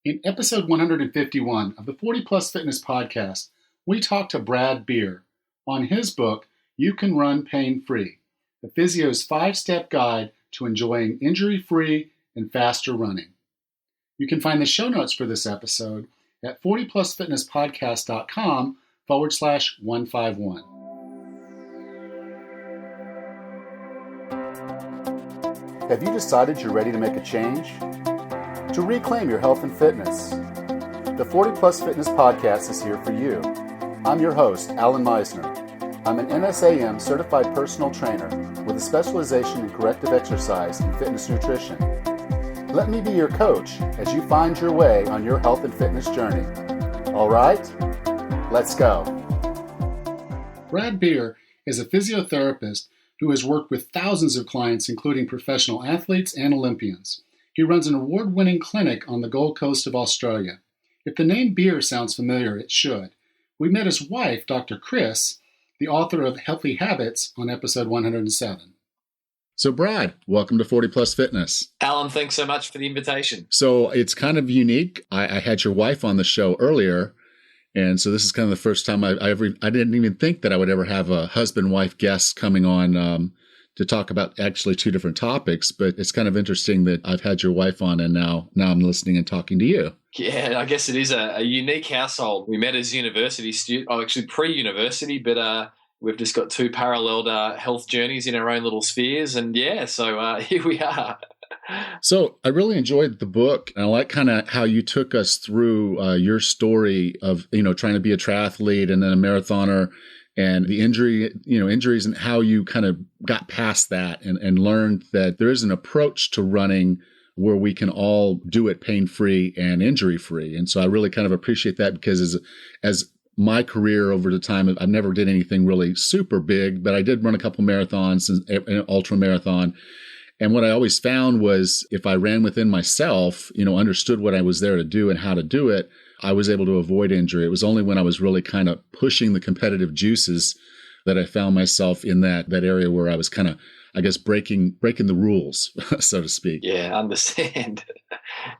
In episode 151 of the 40 Plus Fitness Podcast, we talked to Brad Beer on his book, You Can Run Pain-Free, the physio's 5-step guide to enjoying injury-free and faster running. You can find the show notes for this episode at 40plusfitnesspodcast.com/151. Have you decided you're ready to make a change? To reclaim your health and fitness? The 40 Plus Fitness Podcast is here for you. I'm your host, Alan Meisner. I'm an NSAM certified personal trainer with a specialization in corrective exercise and fitness nutrition. Let me be your coach as you find your way on your health and fitness journey. All right, let's go. Brad Beer is a physiotherapist who has worked with thousands of clients, including professional athletes and Olympians. He runs an award-winning clinic on the Gold Coast of Australia. If the name Beer sounds familiar, it should. We met his wife, Dr. Chris, the author of Healthy Habits, on episode 107. So Brad, welcome to 40 Plus Fitness. Alan, thanks so much for the invitation. So it's kind of unique. I had your wife on the show earlier, and so this is kind of the first time I didn't even think that I would ever have a husband-wife guest coming on to talk about actually two different topics. But it's kind of interesting that I've had your wife on, and now I'm listening and talking to you. Yeah, I guess it is a unique household. We met as university students, actually pre-university, but we've just got two paralleled health journeys in our own little spheres. And yeah, so here we are. So I really enjoyed the book, and I like kind of how you took us through your story of, trying to be a triathlete and then a marathoner and the injuries and how you kind of got past that and learned that there is an approach to running where we can all do it pain-free and injury-free. And so I really kind of appreciate that because as my career over the time, I never did anything really super big, but I did run a couple marathons and an ultra marathon. And what I always found was if I ran within myself, understood what I was there to do and how to do it, I was able to avoid injury. It was only when I was really kind of pushing the competitive juices that I found myself in that area where I was kind of, I guess, breaking the rules, so to speak. Yeah, I understand.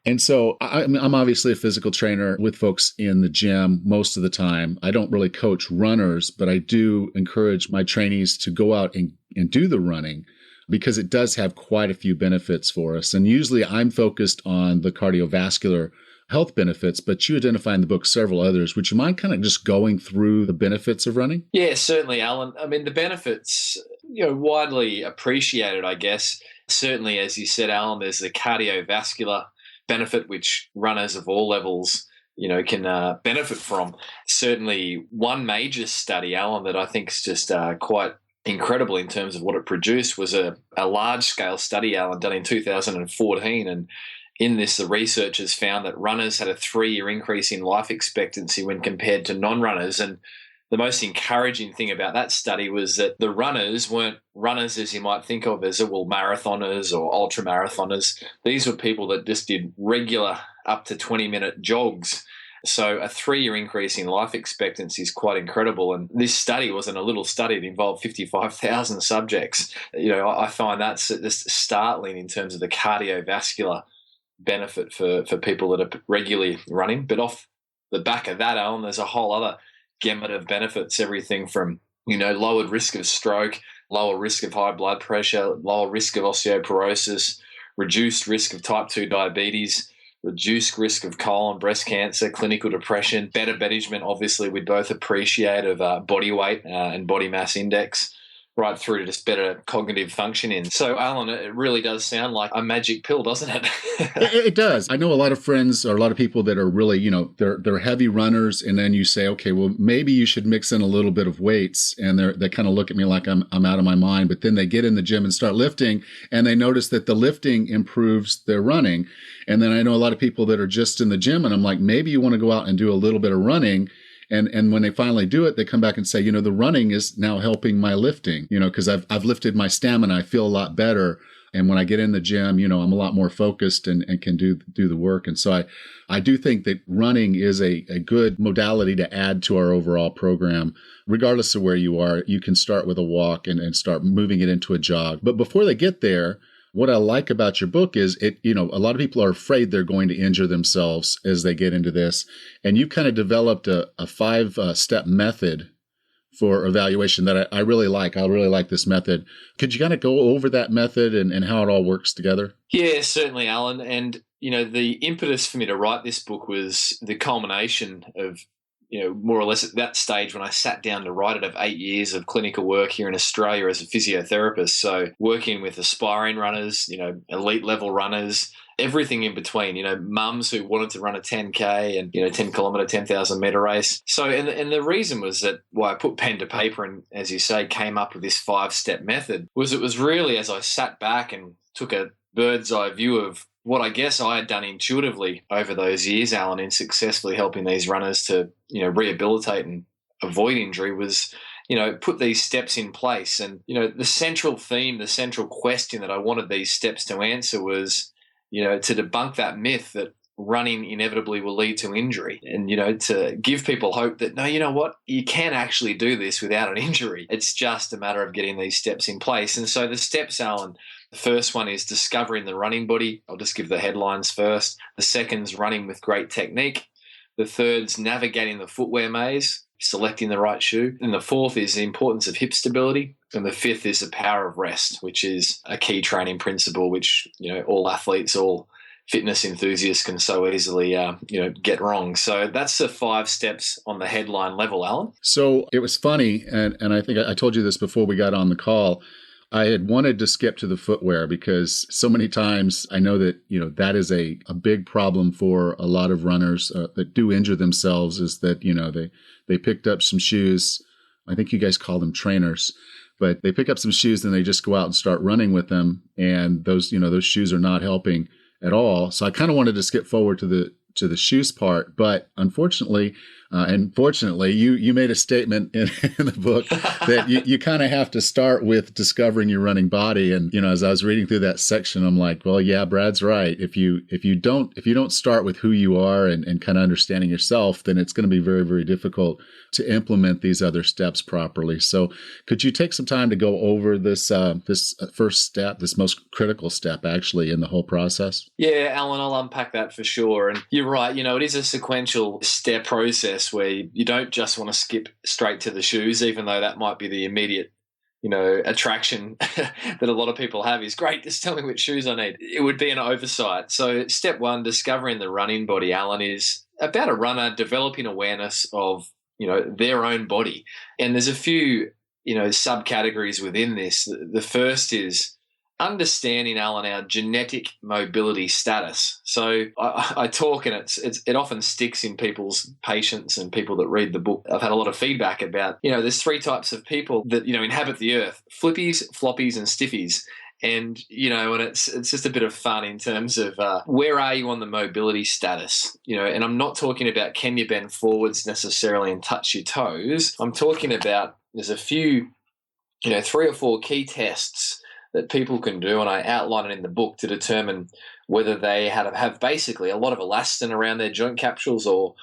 And so I'm obviously a physical trainer with folks in the gym most of the time. I don't really coach runners, but I do encourage my trainees to go out and do the running because it does have quite a few benefits for us. And usually I'm focused on the cardiovascular health benefits, but you identify in the book several others. Would you mind kind of just going through the benefits of running? Yeah, certainly, Alan. I mean, the benefits, widely appreciated, I guess. Certainly, as you said, Alan, there's the cardiovascular benefit, which runners of all levels, can benefit from. Certainly, one major study, Alan, that I think is just quite incredible in terms of what it produced was a large-scale study, Alan, done in 2014. And in this, the researchers found that runners had a 3-year increase in life expectancy when compared to non-runners. And the most encouraging thing about that study was that the runners weren't runners as you might think of as, marathoners or ultra-marathoners. These were people that just did regular up to 20-minute jogs. So a 3-year increase in life expectancy is quite incredible. And this study wasn't a little study. It involved 55,000 subjects. I find that's just startling in terms of the cardiovascular benefit for people that are regularly running. But off the back of that, Alan, there's a whole other gamut of benefits, everything from, lowered risk of stroke, lower risk of high blood pressure, lower risk of osteoporosis, reduced risk of type 2 diabetes, reduced risk of colon, breast cancer, clinical depression, better management, obviously, we both appreciate of body weight and body mass index, right through to just better cognitive functioning. So, Alan, it really does sound like a magic pill, doesn't it? It does. I know a lot of friends or a lot of people that are really, they're heavy runners, and then you say, okay, well, maybe you should mix in a little bit of weights, and they kind of look at me like I'm out of my mind. But then they get in the gym and start lifting, and they notice that the lifting improves their running. And then I know a lot of people that are just in the gym, and I'm like, maybe you want to go out and do a little bit of running. And when they finally do it, they come back and say, the running is now helping my lifting, because I've lifted my stamina. I feel a lot better. And when I get in the gym, I'm a lot more focused and can do the work. And so I do think that running is a good modality to add to our overall program. Regardless of where you are, you can start with a walk and start moving it into a jog. But before they get there, what I like about your book is a lot of people are afraid they're going to injure themselves as they get into this. And you kind of developed a 5-step method for evaluation that I really like. I really like this method. Could you kind of go over that method and how it all works together? Yeah, certainly, Alan. And, the impetus for me to write this book was the culmination of, more or less at that stage when I sat down to write it, of 8 years of clinical work here in Australia as a physiotherapist. So working with aspiring runners, elite level runners, everything in between, mums who wanted to run a 10K and, 10 kilometre, 10,000 metre race. So, and the reason was that why I put pen to paper and, as you say, came up with this 5-step method was it was really as I sat back and took a bird's eye view of what I guess I had done intuitively over those years, Alan, in successfully helping these runners to, rehabilitate and avoid injury was, put these steps in place. And, the central theme, the central question that I wanted these steps to answer was, to debunk that myth that running inevitably will lead to injury and, to give people hope that, no, you know what, you can actually do this without an injury. It's just a matter of getting these steps in place. And so the steps, Alan, the first one is discovering the running body. I'll just give the headlines first. The second's running with great technique. The third's navigating the footwear maze, selecting the right shoe. And the fourth is the importance of hip stability. And the fifth is the power of rest, which is a key training principle, which, all athletes, all fitness enthusiasts can so easily, get wrong. So that's the 5 steps on the headline level, Alan. So it was funny, and I think I told you this before we got on the call. I had wanted to skip to the footwear because so many times I know that, that is a big problem for a lot of runners that do injure themselves is that, they picked up some shoes. I think you guys call them trainers, but they pick up some shoes and they just go out and start running with them. And those shoes are not helping at all. So I kind of wanted to skip forward to the shoes part, but unfortunately, and fortunately, you made a statement in the book that you kind of have to start with discovering your running body. And as I was reading through that section, I'm like, well, yeah, Brad's right. If you don't start with who you are and kind of understanding yourself, then it's going to be very, very difficult to implement these other steps properly. So, could you take some time to go over this first step, this most critical step, actually, in the whole process? Yeah, Alan, I'll unpack that for sure. And you're right. It is a sequential step process where you don't just want to skip straight to the shoes, even though that might be the immediate, attraction that a lot of people have is great. Just tell me which shoes I need. It would be an oversight. So step 1, discovering the running body, Alan, is about a runner developing awareness of, their own body. And there's a few, subcategories within this. The first is understanding, Alan, our genetic mobility status. So I talk, and it often sticks in people's patients and people that read the book. I've had a lot of feedback about, there's 3 types of people that, inhabit the earth: flippies, floppies, and stiffies. And, and it's just a bit of fun in terms of where are you on the mobility status? And I'm not talking about can you bend forwards necessarily and touch your toes. I'm talking about there's a few, 3 or 4 key tests that people can do, and I outline it in the book to determine whether they have basically a lot of elastin around their joint capsules or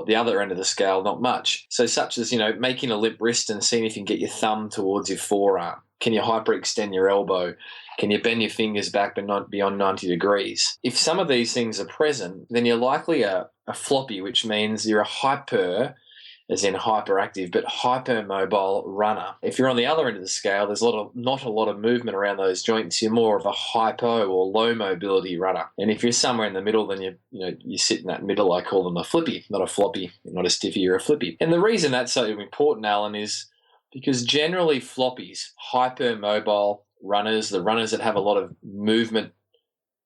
the other end of the scale, not much. So such as, making a limp wrist and seeing if you can get your thumb towards your forearm. Can you hyperextend your elbow? Can you bend your fingers back but not beyond 90 degrees? If some of these things are present, then you're likely a floppy, which means you're a hyper, as in hyperactive, but hypermobile runner. If you're on the other end of the scale, there's not a lot of movement around those joints. You're more of a hypo or low mobility runner. And if you're somewhere in the middle, then you sit in that middle. I call them a flippy, not a floppy, not a stiffy, you're a flippy. And the reason that's so important, Alan, is because generally floppies, hypermobile runners, the runners that have a lot of movement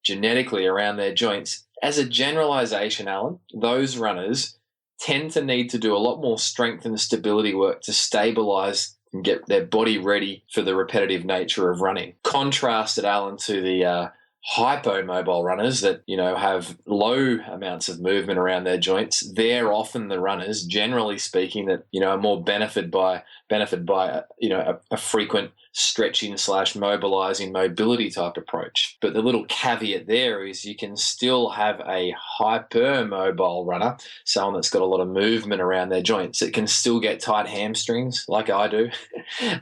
genetically around their joints, as a generalization, Alan, those runners tend to need to do a lot more strength and stability work to stabilize and get their body ready for the repetitive nature of running. Contrasted, Alan, to the hypomobile runners that, have low amounts of movement around their joints. They're often the runners, generally speaking, that, are more benefited by a frequent stretching / mobilizing mobility type approach. But the little caveat there is you can still have a hypermobile runner, someone that's got a lot of movement around their joints. It can still get tight hamstrings like I do.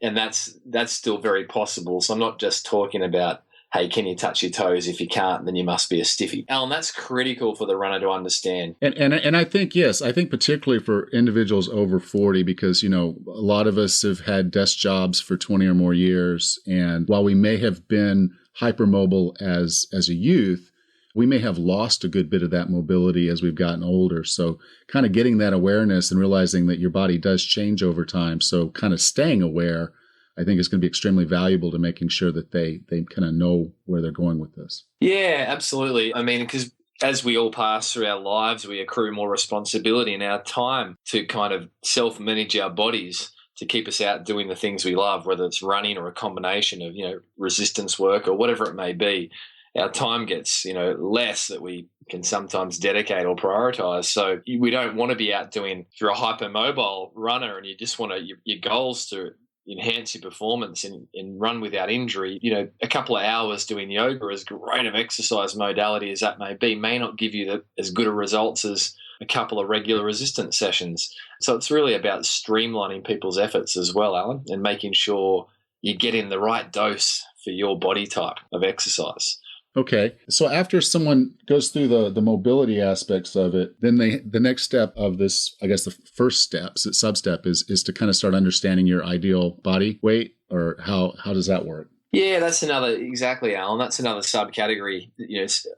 And that's still very possible. So I'm not just talking about hey, can you touch your toes? If you can't, then you must be a stiffy. Alan, that's critical for the runner to understand. And I think, yes, I think particularly for individuals over 40, because, a lot of us have had desk jobs for 20 or more years. And while we may have been hypermobile as a youth, we may have lost a good bit of that mobility as we've gotten older. So kind of getting that awareness and realizing that your body does change over time. So kind of staying aware, I think, is going to be extremely valuable to making sure that they kind of know where they're going with this. Yeah, absolutely. I mean, because as we all pass through our lives, we accrue more responsibility in our time to kind of self-manage our bodies to keep us out doing the things we love, whether it's running or a combination of, resistance work or whatever it may be. Our time gets, less that we can sometimes dedicate or prioritize. So we don't want to be out doing, if you're a hypermobile runner and you just want your goals to enhance your performance and run without injury, a couple of hours doing yoga, as great of exercise modality as that may be, may not give you as good a results as a couple of regular resistance sessions. So it's really about streamlining people's efforts as well, Alan, and making sure you're getting the right dose for your body type of exercise. Okay. So after someone goes through the mobility aspects of it, then the next step of this, I guess the first step, sub-step is to kind of start understanding your ideal body weight, or how does that work? Yeah, exactly, Alan. That's another subcategory,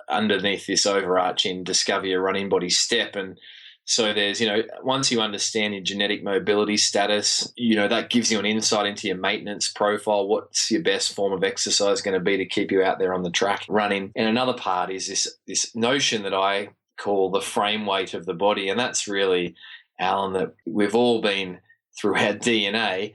underneath this overarching discover your running body step. And so there's, once you understand your genetic mobility status, that gives you an insight into your maintenance profile. What's your best form of exercise going to be to keep you out there on the track running? And another part is this notion that I call the frame weight of the body. And that's really, Alan, that we've all been through our DNA,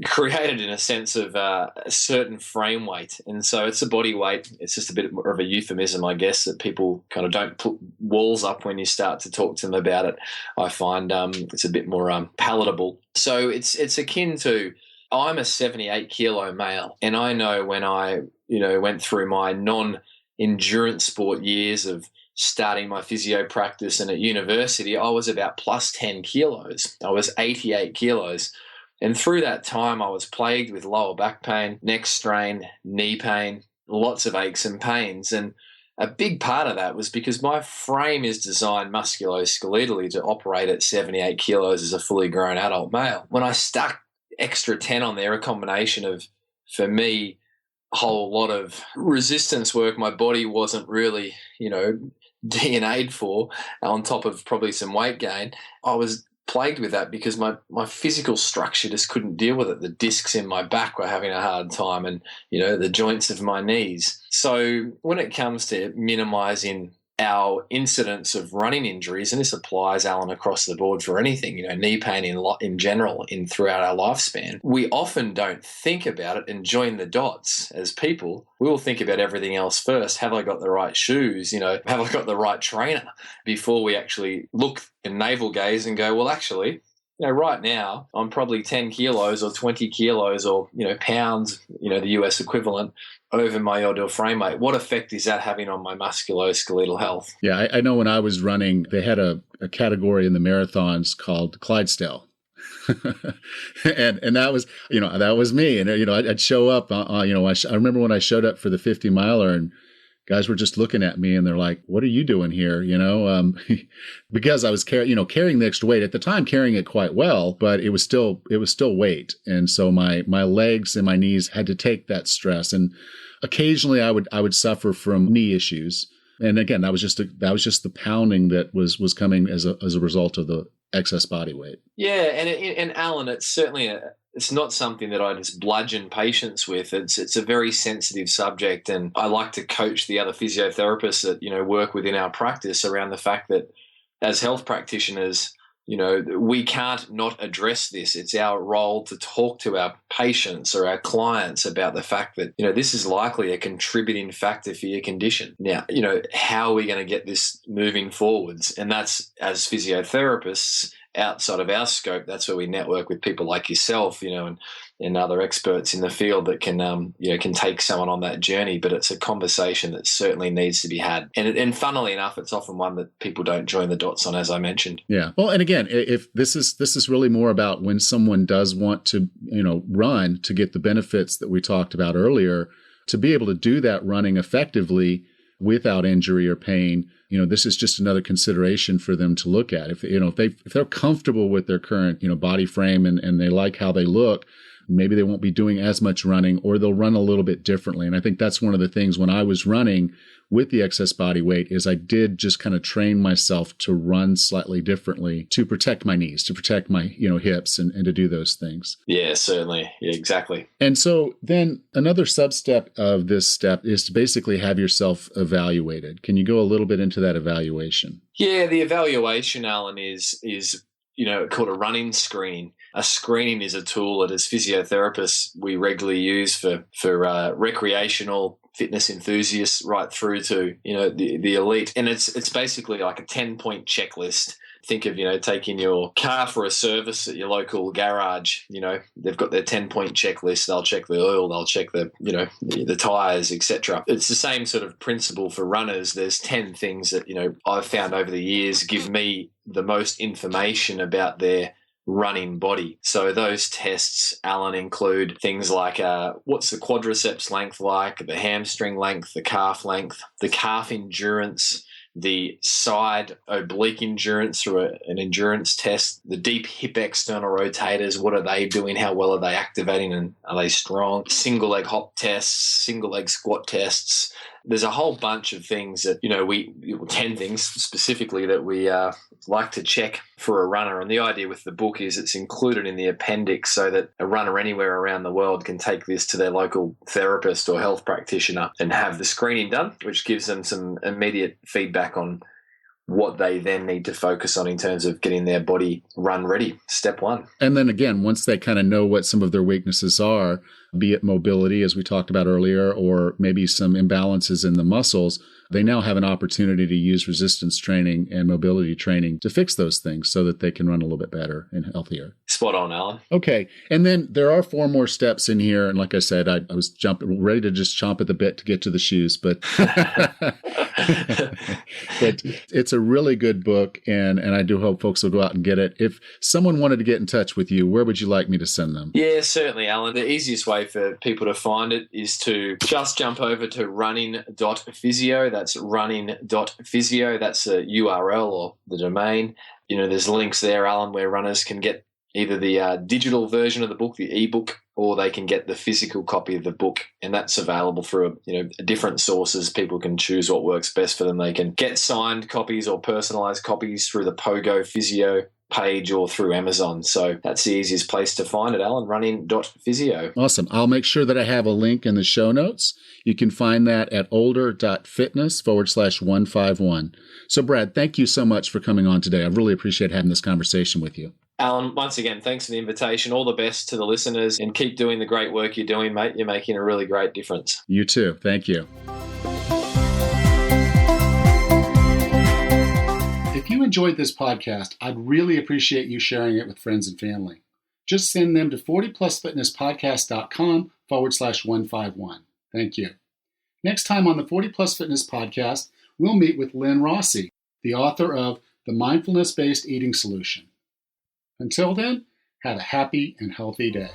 created in a sense of a certain frame weight. And so it's a body weight. It's just a bit more of a euphemism, I guess, that people kind of don't put walls up when you start to talk to them about it. I find it's a bit more palatable. So it's akin to, I'm a 78 kilo male, and I know when I, went through my non-endurance sport years of starting my physio practice and at university, I was about plus 10 kilos. I was 88 kilos. And through that time, I was plagued with lower back pain, neck strain, knee pain, lots of aches and pains. And a big part of that was because my frame is designed musculoskeletally to operate at 78 kilos as a fully grown adult male. When I stuck extra 10 on there, a combination of, for me, a whole lot of resistance work my body wasn't really, DNA'd for, on top of probably some weight gain, I was plagued with that because my physical structure just couldn't deal with it. The discs in my back were having a hard time, and the joints of my knees. So when it comes to minimizing our incidence of running injuries, and this applies, Alan, across the board for anything, knee pain in general throughout our lifespan, we often don't think about it and join the dots as people. We will think about everything else first. Have I got the right shoes? Have I got the right trainer? Before we actually look and navel gaze and go, well, actually, right now I'm probably 10 kilos or 20 kilos or, pounds, the US equivalent over my ideal frame weight. What effect is that having on my musculoskeletal health? Yeah, I know when I was running, they had a category in the marathons called Clydesdale. and that was, that was me. And, I'd show up, I remember when I showed up for the 50 miler, and guys were just looking at me and they're like, what are you doing here? Because I was carrying the extra weight at the time, carrying it quite well, but it was still weight. And so my legs and my knees had to take that stress. And occasionally I would suffer from knee issues. And again, that was just the pounding that was coming as a result of the excess body weight. Yeah. And Alan, it's certainly it's not something that I just bludgeon patients with. It's a very sensitive subject, and I like to coach the other physiotherapists that work within our practice around the fact that as health practitioners, we can't not address this. It's our role to talk to our patients or our clients about the fact that this is likely a contributing factor for your condition. Now, how are we going to get this moving forwards? And that's, as physiotherapists, outside of our scope, that's where we network with people like yourself, and other experts in the field that can take someone on that journey. But it's a conversation that certainly needs to be had. And funnily enough, it's often one that people don't join the dots on, as I mentioned. Yeah. Well, and again, if this is really more about when someone does want to, run to get the benefits that we talked about earlier, to be able to do that running effectively without injury or pain, this is just another consideration for them to look at. If they're comfortable with their current, body frame and they like how they look, maybe they won't be doing as much running, or they'll run a little bit differently. And I think that's one of the things when I was running with the excess body weight is I did just kind of train myself to run slightly differently to protect my knees, to protect my, hips and to do those things. Yeah, certainly. Yeah, exactly. And so then another sub-step of this step is to basically have yourself evaluated. Can you go a little bit into that evaluation? Yeah, the evaluation, Alan, is called a running screening. A screening is a tool that as physiotherapists we regularly use for recreational fitness enthusiasts right through to the elite, and it's basically like a 10-point checklist. Think of taking your car for a service at your local garage. They've got their 10-point checklist. They'll check the oil, they'll check the tires, etc. It's the same sort of principle for runners. There's 10 things that I've found over the years give me the most information about their running body. So those tests, Alan, include things like what's the quadriceps length like, the hamstring length, the calf endurance, the side oblique endurance through an endurance test, the deep hip external rotators, what are they doing, how well are they activating, and are they strong, single leg hop tests, single leg squat tests. There's a whole bunch of things that, 10 things specifically that we like to check for a runner. And the idea with the book is it's included in the appendix so that a runner anywhere around the world can take this to their local therapist or health practitioner and have the screening done, which gives them some immediate feedback on what they then need to focus on in terms of getting their body run ready. Step one. And then again, once they kind of know what some of their weaknesses are, be it mobility, as we talked about earlier, or maybe some imbalances in the muscles, they now have an opportunity to use resistance training and mobility training to fix those things so that they can run a little bit better and healthier. Spot on, Alan. Okay. And then there are 4 more steps in here. And like I said, I was ready to just chomp at the bit to get to the shoes, but but it's a really good book. And I do hope folks will go out and get it. If someone wanted to get in touch with you, where would you like me to send them? Yeah, certainly, Alan. The easiest way for people to find it is to just jump over to running.physio. That's running.physio. That's a URL or the domain. There's links there, Alan, where runners can get either the digital version of the book, the ebook, or they can get the physical copy of the book, and that's available through different sources. People can choose what works best for them. They can get signed copies or personalized copies through the Pogo Physio page or through Amazon. So that's the easiest place to find it, Alan, running.physio. Awesome. I'll make sure that I have a link in the show notes. You can find that at older.fitness/151. So Brad, thank you so much for coming on today. I really appreciate having this conversation with you. Alan, once again, thanks for the invitation. All the best to the listeners, and keep doing the great work you're doing, mate. You're making a really great difference. You too. Thank you. If you enjoyed this podcast, I'd really appreciate you sharing it with friends and family. Just send them to 40plusfitnesspodcast.com/151. Thank you. Next time on the 40 Plus Fitness Podcast, we'll meet with Lynn Rossi, the author of The Mindfulness-Based Eating Solution. Until then, have a happy and healthy day.